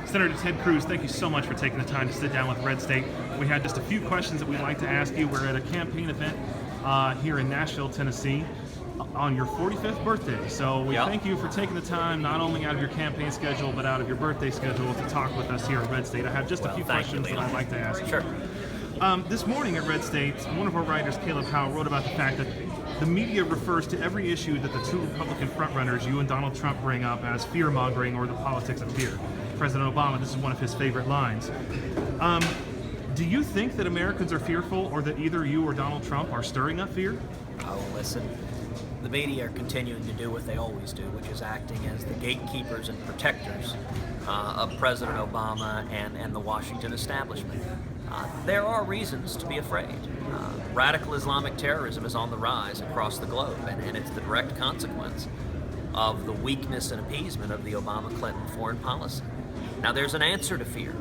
Senator Ted Cruz, thank you so much for taking the time to sit down with RedState. We had just a few questions that we'd like to ask you. We're at a campaign event here in Nashville, Tennessee, on your 45th birthday. So we thank you for taking the time, not only out of your campaign schedule, but out of your birthday schedule, to talk with us here at RedState. I have just a few questions that I'd like to ask you. Sure. This morning at RedState, one of our writers, Caleb Howell, wrote about the fact that the media refers to every issue that the two Republican frontrunners, you and Donald Trump, bring up as fear-mongering or the politics of fear. President Obama, this is one of his favorite lines. Do you think that Americans are fearful, or that either you or Donald Trump are stirring up fear? Oh, listen, the media are continuing to do what they always do, which is acting as the gatekeepers and protectors of President Obama and the Washington establishment. There are reasons to be afraid. Radical Islamic terrorism is on the rise across the globe, and it's the direct consequence of the weakness and appeasement of the Obama-Clinton foreign policy. Now, there's an answer to fear.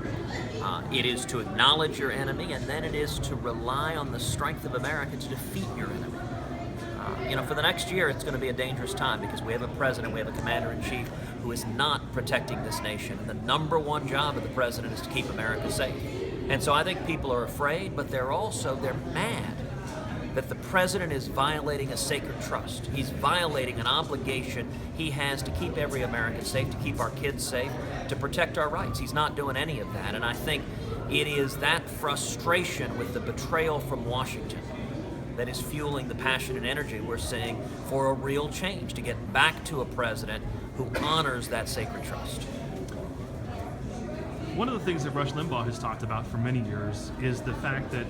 It is to acknowledge your enemy, and then it is to rely on the strength of America to defeat your enemy. For the next year, it's going to be a dangerous time because we have a president, we have a commander-in-chief who is not protecting this nation. And the number one job of the president is to keep America safe. And so I think people are afraid, but they're mad that the president is violating a sacred trust. He's violating an obligation he has to keep every American safe, to keep our kids safe, to protect our rights. He's not doing any of that. And I think it is that frustration with the betrayal from Washington that is fueling the passion and energy we're seeing for a real change, to get back to a president who honors that sacred trust. One of the things that Rush Limbaugh has talked about for many years is the fact that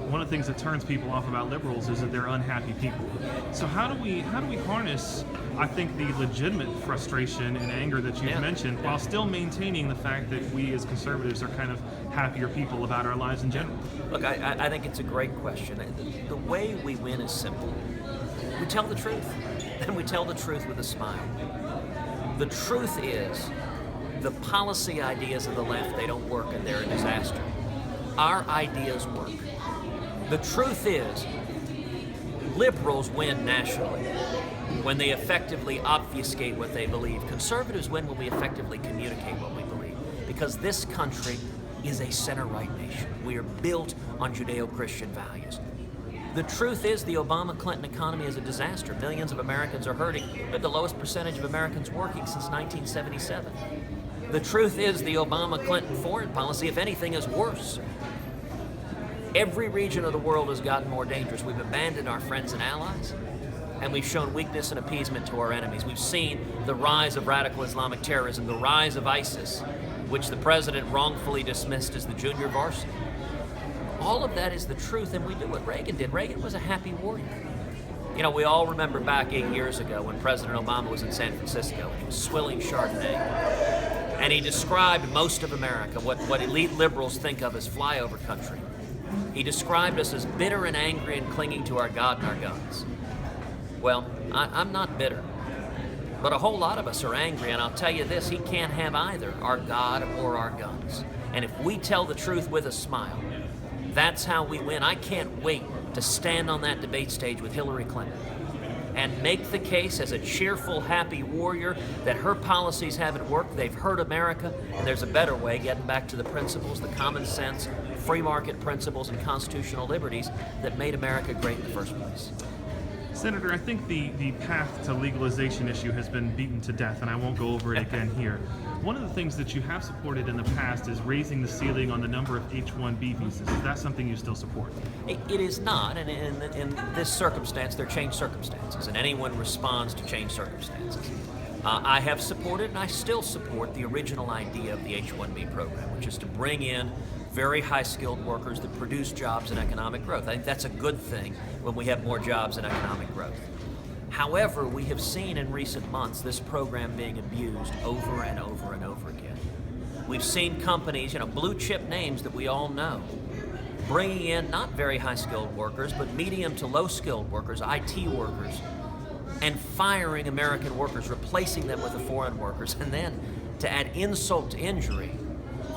one of the things that turns people off about liberals is that they're unhappy people. So how do we harness, I think, the legitimate frustration and anger that you've mentioned, while still maintaining the fact that we as conservatives are kind of happier people about our lives in general? Look, I think it's a great question. The way we win is simple. We tell the truth, and we tell the truth with a smile. The truth is, the policy ideas of the left, they don't work, and they're a disaster. Our ideas work. The truth is, liberals win nationally when they effectively obfuscate what they believe. Conservatives win when we effectively communicate what we believe, because this country is a center-right nation. We are built on Judeo-Christian values. The truth is, the Obama-Clinton economy is a disaster. Millions of Americans are hurting. We have the lowest percentage of Americans working since 1977. The truth is, the Obama-Clinton foreign policy, if anything, is worse. Every region of the world has gotten more dangerous. We've abandoned our friends and allies, and we've shown weakness and appeasement to our enemies. We've seen the rise of radical Islamic terrorism, the rise of ISIS, which the president wrongfully dismissed as the junior varsity. All of that is the truth, and we do what Reagan did. Reagan was a happy warrior. We all remember back 8 years ago when President Obama was in San Francisco, and he was swilling Chardonnay. And he described most of America, what elite liberals think of as flyover country. He described us as bitter and angry and clinging to our God and our guns. Well, I'm not bitter, but a whole lot of us are angry, and I'll tell you this, he can't have either our God or our guns. And if we tell the truth with a smile, that's how we win. I can't wait to stand on that debate stage with Hillary Clinton and make the case as a cheerful, happy warrior that her policies haven't worked, they've hurt America, and there's a better way, getting back to the principles, the common sense, free market principles, and constitutional liberties that made America great in the first place. Senator, I think the path to legalization issue has been beaten to death, and I won't go over it again here. One of the things that you have supported in the past is raising the ceiling on the number of H-1B visas. Is that something you still support? It is not, and in this circumstance, there are changed circumstances, and anyone responds to changed circumstances. I have supported, and I still support, the original idea of the H-1B program, which is to bring in very high-skilled workers that produce jobs and economic growth. I think that's a good thing when we have more jobs and economic growth. However, we have seen in recent months this program being abused over and over and over again. We've seen companies, blue-chip names that we all know, bringing in not very high-skilled workers, but medium to low-skilled workers, IT workers, and firing American workers, replacing them with the foreign workers, and then, to add insult to injury,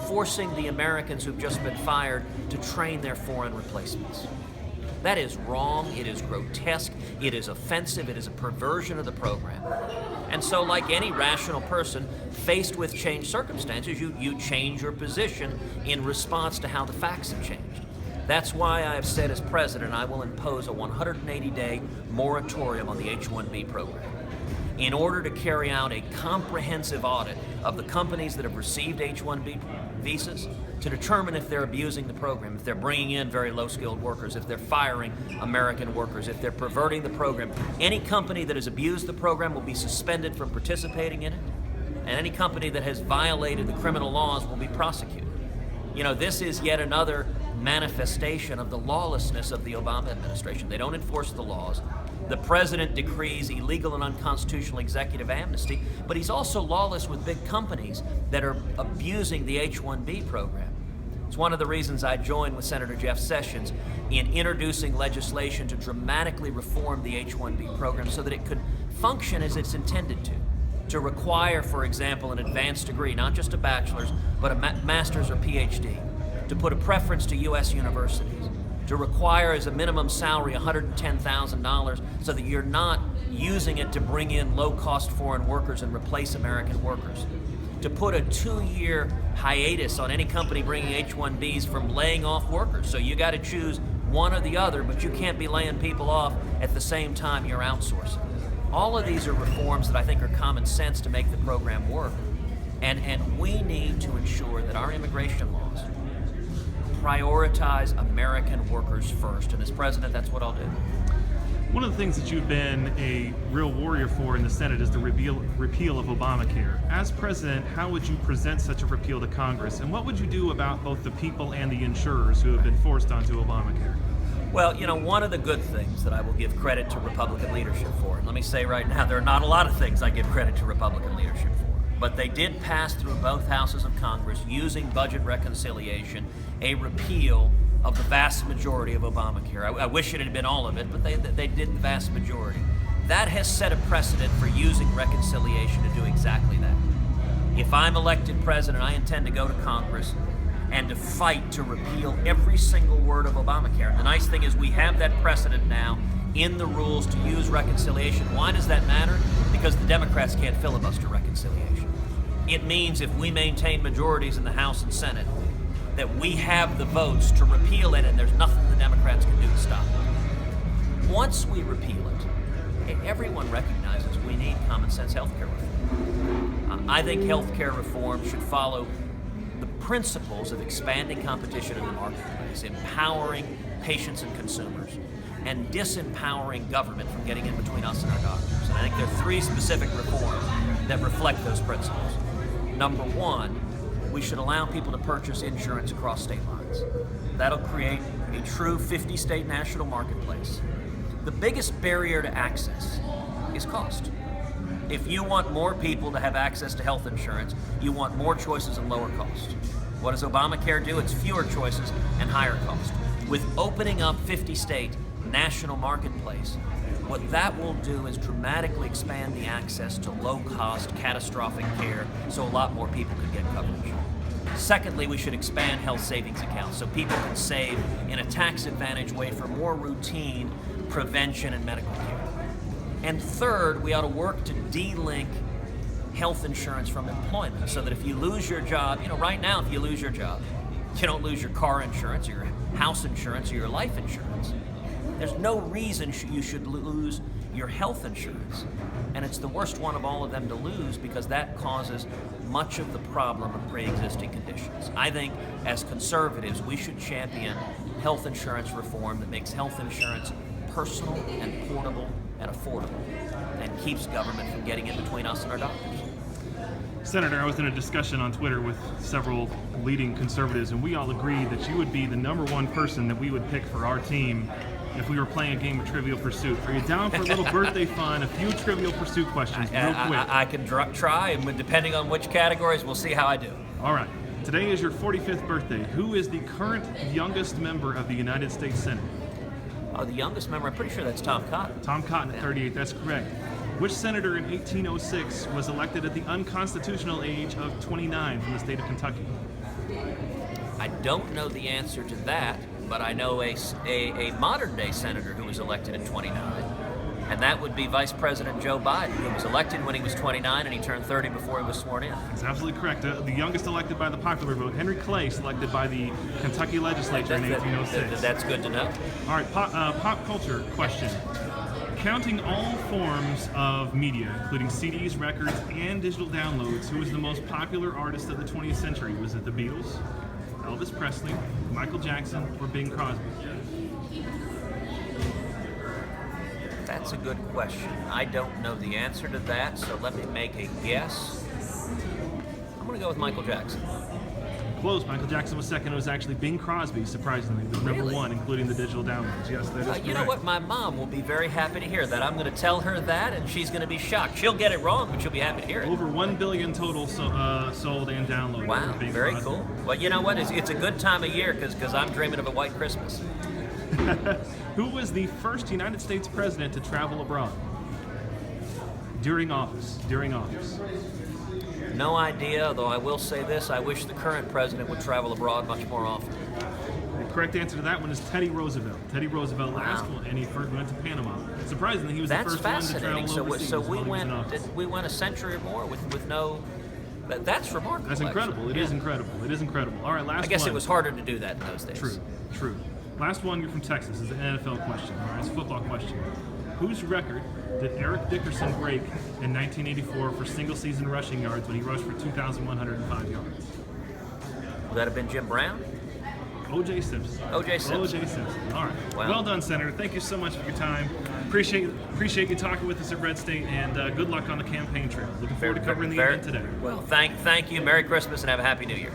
forcing the Americans who've just been fired to train their foreign replacements. That is wrong, it is grotesque, it is offensive, it is a perversion of the program. And so, like any rational person, faced with changed circumstances, you change your position in response to how the facts have changed. That's why I have said as president I will impose a 180-day moratorium on the H-1B program in order to carry out a comprehensive audit of the companies that have received H-1B visas to determine if they're abusing the program, if they're bringing in very low-skilled workers, if they're firing American workers, if they're perverting the program. Any company that has abused the program will be suspended from participating in it, and any company that has violated the criminal laws will be prosecuted. You know, this is yet another manifestation of the lawlessness of the Obama administration. They don't enforce the laws. The president decrees illegal and unconstitutional executive amnesty, but he's also lawless with big companies that are abusing the H-1B program. It's one of the reasons I joined with Senator Jeff Sessions in introducing legislation to dramatically reform the H-1B program so that it could function as it's intended to require, for example, an advanced degree, not just a bachelor's, but a master's or PhD, to put a preference to U.S. universities, to require as a minimum salary $110,000 so that you're not using it to bring in low-cost foreign workers and replace American workers, to put a 2-year hiatus on any company bringing H-1Bs from laying off workers. So you got to choose one or the other, but you can't be laying people off at the same time you're outsourcing. All of these are reforms that I think are common sense to make the program work. And we need to ensure that our immigration laws prioritize American workers first. And as president, that's what I'll do. One of the things that you've been a real warrior for in the Senate is the repeal of Obamacare. As president, how would you present such a repeal to Congress? And what would you do about both the people and the insurers who have been forced onto Obamacare? Well, you know, one of the good things that I will give credit to Republican leadership for, and let me say right now, there are not a lot of things I give credit to Republican leadership for, but they did pass through both houses of Congress using budget reconciliation a repeal of the vast majority of Obamacare. I wish it had been all of it, but they did the vast majority. That has set a precedent for using reconciliation to do exactly that. If I'm elected president, I intend to go to Congress and to fight to repeal every single word of Obamacare. And the nice thing is we have that precedent now in the rules to use reconciliation. Why does that matter? Because the Democrats can't filibuster reconciliation. It means if we maintain majorities in the House and Senate, that we have the votes to repeal it, and there's nothing the Democrats can do to stop it. Once we repeal it, everyone recognizes we need common sense health care reform. I think health care reform should follow the principles of expanding competition in the marketplace, empowering patients and consumers, and disempowering government from getting in between us and our doctors. And I think there are 3 specific reforms that reflect those principles. Number 1, we should allow people to purchase insurance across state lines. That'll create a true 50-state national marketplace. The biggest barrier to access is cost. If you want more people to have access to health insurance, you want more choices and lower cost. What does Obamacare do? It's fewer choices and higher cost. With opening up 50-state national marketplace, what that will do is dramatically expand the access to low-cost, catastrophic care so a lot more people can get coverage. Secondly, we should expand health savings accounts so people can save in a tax-advantaged way for more routine prevention and medical care. And third, we ought to work to de-link health insurance from employment so that if you lose your job, you know, right now if you lose your job, you don't lose your car insurance, or your house insurance, or your life insurance. There's no reason you should lose your health insurance. And it's the worst one of all of them to lose because that causes much of the problem of pre-existing conditions. I think as conservatives, we should champion health insurance reform that makes health insurance personal and portable and affordable and keeps government from getting in between us and our doctors. Senator, I was in a discussion on Twitter with several leading conservatives, and we all agreed that you would be the #1 person that we would pick for our team if we were playing a game of Trivial Pursuit. Are you down for a little birthday fun, a few Trivial Pursuit questions real quick? I can try, and depending on which categories, we'll see how I do. All right. Today is your 45th birthday. Who is the current youngest member of the United States Senate? Oh, the youngest member, I'm pretty sure that's Tom Cotton. Tom Cotton at 38, that's correct. Which senator in 1806 was elected at the unconstitutional age of 29 from the state of Kentucky? I don't know the answer to that, but I know a modern day senator who was elected in 29, and that would be Vice President Joe Biden, who was elected when he was 29 and he turned 30 before he was sworn in. That's absolutely correct. The youngest elected by the popular vote, Henry Clay, selected by the Kentucky legislature in 1806. That's good to know. All right, pop culture question. Counting all forms of media, including CDs, records, and digital downloads, who was the most popular artist of the 20th century? Was it the Beatles, Elvis Presley, Michael Jackson, or Bing Crosby? That's a good question. I don't know the answer to that, so let me make a guess. I'm going to go with Michael Jackson. Close. Michael Jackson was second. It was actually Bing Crosby, surprisingly, the number Really? one, including the digital downloads. Yes, that is correct. You know what? My mom will be very happy to hear that. I'm going to tell her that, and she's going to be shocked. She'll get it wrong, but she'll be happy to hear it. Over 1 billion total sold and downloaded. Wow, for Bing very Crosby. cool. Well, you know what? It's a good time of year because I'm dreaming of a white Christmas. Who was the first United States president to travel abroad? During office. No idea, though I will say this. I wish the current president would travel abroad much more often. The correct answer to that one is Teddy Roosevelt. Teddy Roosevelt last one, and he first went to Panama. Surprisingly, he was the That's first one to fascinating. travel overseas. So while he was in office. we went a century or more with no. That's remarkable. That's incredible. Actually. It is incredible. It is incredible. All right, last one. I guess it was harder to do that in those days. True. Last one, you're from Texas. It's an NFL question. All right, it's a football question. Whose record did Eric Dickerson break in 1984 for single-season rushing yards when he rushed for 2,105 yards? Would that have been Jim Brown? O.J. Simpson. O.J. Simpson. O.J. Simpson. All right. Wow. Well done, Senator. Thank you so much for your time. Appreciate you talking with us at Red State, and good luck on the campaign trail. Looking forward to covering the event today. Well, thank you. Merry Christmas and have a Happy New Year.